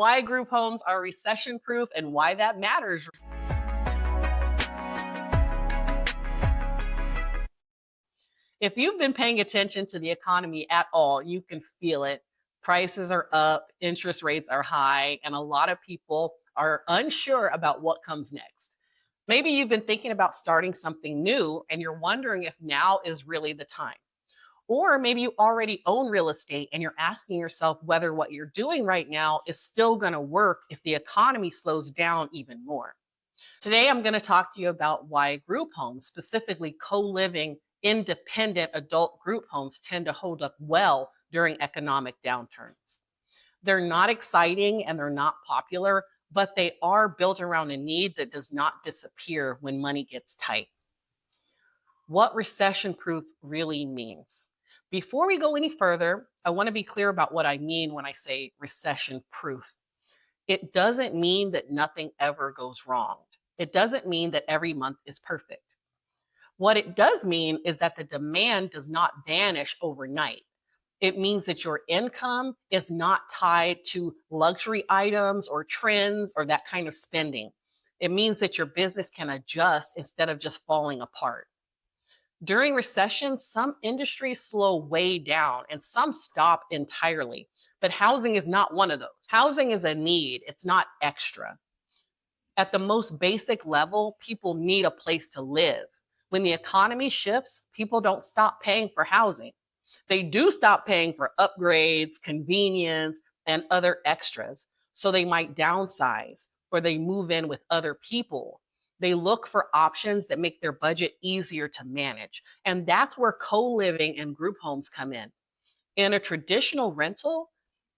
why group homes are recession proof and why that matters. If you've been paying attention to the economy at all, you can feel it. Prices are up, interest rates are high, and a lot of people are unsure about what comes next. Maybe you've been thinking about starting something new and you're wondering if now is really the time. Or maybe you already own real estate and you're asking yourself whether what you're doing right now is still going to work if the economy slows down even more. Today, I'm going to talk to you about why group homes, specifically co-living independent adult group homes, tend to hold up well during economic downturns. They're not exciting and they're not popular, but they are built around a need that does not disappear when money gets tight. What recession proof really means. Before we go any further, I want to be clear about what I mean when I say recession proof. It doesn't mean that nothing ever goes wrong. It doesn't mean that every month is perfect. What it does mean is that the demand does not vanish overnight. It means that your income is not tied to luxury items or trends or that kind of spending. It means that your business can adjust instead of just falling apart. During recessions, some industries slow way down and some stop entirely, but housing is not one of those. Housing is a need, it's not extra. At the most basic level, people need a place to live. When the economy shifts, people don't stop paying for housing. They do stop paying for upgrades, convenience, and other extras. So they might downsize or they move in with other people. They look for options that make their budget easier to manage. And that's where co-living and group homes come in. In a traditional rental,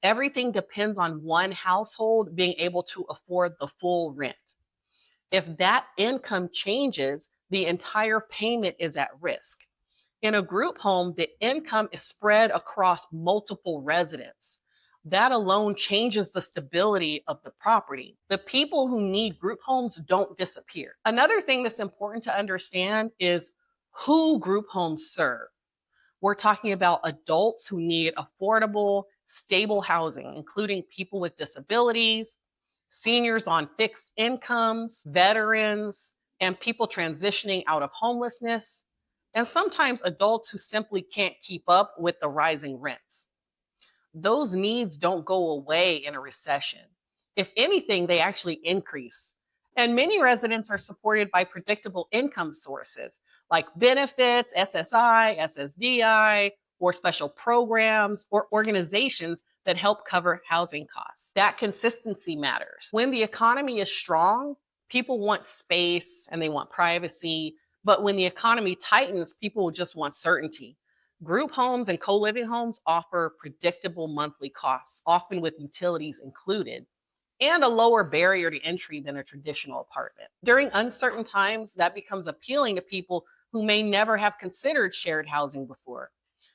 everything depends on one household being able to afford the full rent. If that income changes, the entire payment is at risk. In a group home, the income is spread across multiple residents. That alone changes the stability of the property. The people who need group homes don't disappear. Another thing that's important to understand is who group homes serve. We're talking about adults who need affordable, stable housing, including people with disabilities, seniors on fixed incomes, veterans, and people transitioning out of homelessness, and sometimes adults who simply can't keep up with the rising rents. Those needs don't go away in a recession. If anything, they actually increase. And many residents are supported by predictable income sources like benefits, SSI, SSDI, or special programs or organizations that help cover housing costs. That consistency matters. When the economy is strong, people want space and they want privacy. But when the economy tightens, people just want certainty. Group homes and co-living homes offer predictable monthly costs, often with utilities included, and a lower barrier to entry than a traditional apartment. During uncertain times, that becomes appealing to people who may never have considered shared housing before.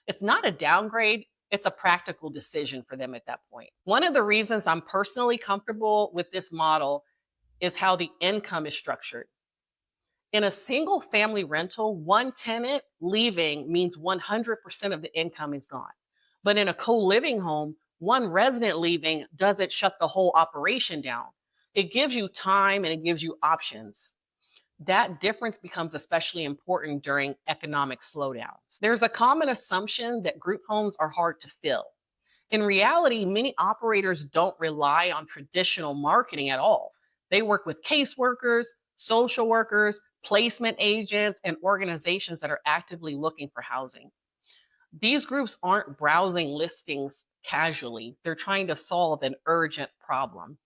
It's not a downgrade, it's a practical decision for them at that point. One of the reasons I'm personally comfortable with this model is how the income is structured. In a single family rental, one tenant leaving means 100% of the income is gone. But in a co-living home, one resident leaving doesn't shut the whole operation down. It gives you time and it gives you options. That difference becomes especially important during economic slowdowns. There's a common assumption that group homes are hard to fill. In reality, many operators don't rely on traditional marketing at all. They work with caseworkers, social workers, placement agents, and organizations that are actively looking for housing. These groups aren't browsing listings casually. They're trying to solve an urgent problem.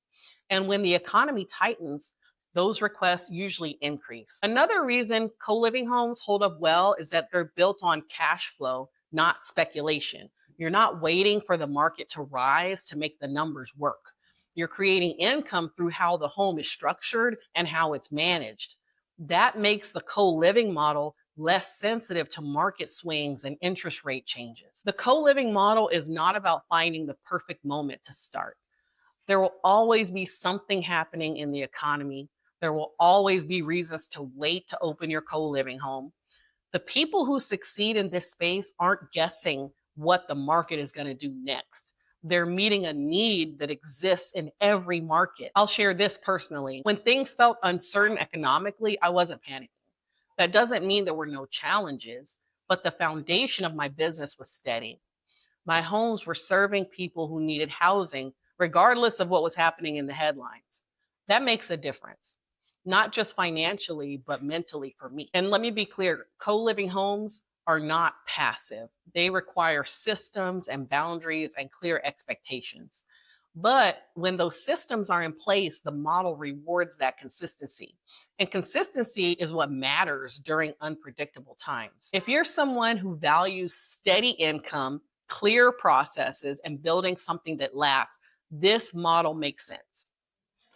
And when the economy tightens, those requests usually increase. Another reason co-living homes hold up well is that they're built on cash flow, not speculation. You're not waiting for the market to rise to make the numbers work. You're creating income through how the home is structured and how it's managed. That makes the co-living model less sensitive to market swings and interest rate changes. The co-living model is not about finding the perfect moment to start. There will always be something happening in the economy. There will always be reasons to wait to open your co-living home. The people who succeed in this space aren't guessing what the market is going to do next. They're meeting a need that exists in every market. I'll share this personally. When things felt uncertain economically, I wasn't panicking. That doesn't mean there were no challenges, but the foundation of my business was steady. My homes were serving people who needed housing, regardless of what was happening in the headlines. That makes a difference, not just financially, but mentally for me. And let me be clear, co living homes are not passive, they require systems and boundaries and clear expectations. But when those systems are in place, the model rewards that consistency. And consistency is what matters during unpredictable times. If you're someone who values steady income, clear processes, and building something that lasts, this model makes sense.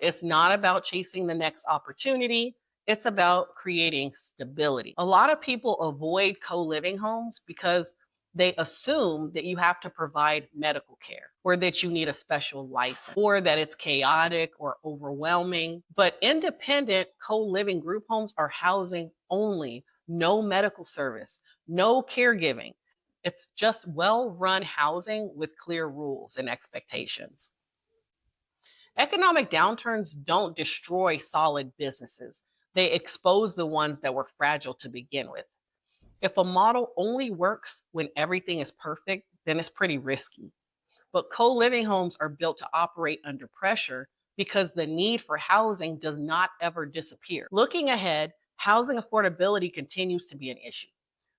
It's not about chasing the next opportunity. It's about creating stability. A lot of people avoid co living homes because they assume that you have to provide medical care or that you need a special license or that it's chaotic or overwhelming. But independent co living group homes are housing only, no medical service, no caregiving. It's just well run housing with clear rules and expectations. Economic downturns don't destroy solid businesses, they expose the ones that were fragile to begin with. If a model only works when everything is perfect, then it's pretty risky. But co living homes are built to operate under pressure because the need for housing does not ever disappear. Looking ahead, housing affordability continues to be an issue.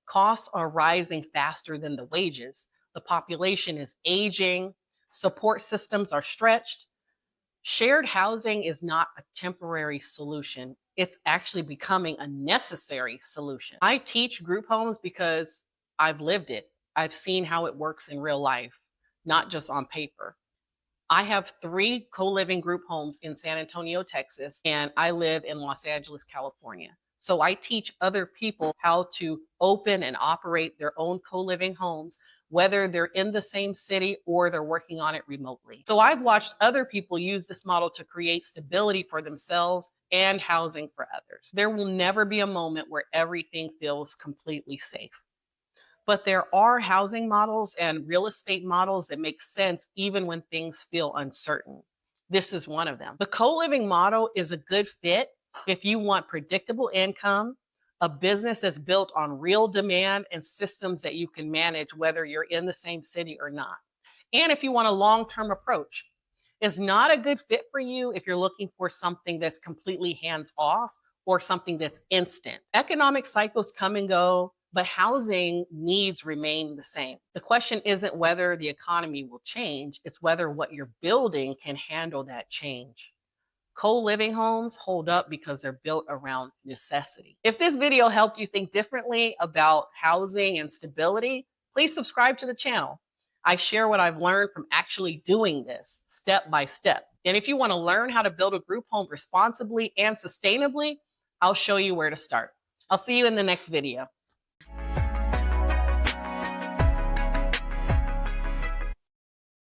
Costs are rising faster than the wages, the population is aging, support systems are stretched. Shared housing is not a temporary solution. It's actually becoming a necessary solution. I teach group homes because I've lived it. I've seen how it works in real life, not just on paper. I have 3 co-living group homes in San Antonio, Texas, and I live in Los Angeles, California. So I teach other people how to open and operate their own co-living homes, whether they're in the same city or they're working on it remotely. So I've watched other people use this model to create stability for themselves and housing for others. There will never be a moment where everything feels completely safe. But there are housing models and real estate models that make sense even when things feel uncertain. This is one of them. The co living model is a good fit if you want predictable income, a business that's built on real demand, and systems that you can manage whether you're in the same city or not. And if you want a long term approach, it's not a good fit for you if you're looking for something that's completely hands off or something that's instant. Economic cycles come and go, but housing needs remain the same. The question isn't whether the economy will change, it's whether what you're building can handle that change. Co-living homes hold up because they're built around necessity. If this video helped you think differently about housing and stability, please subscribe to the channel. I share what I've learned from actually doing this step by step. And if you want to learn how to build a group home responsibly and sustainably, I'll show you where to start. I'll see you in the next video.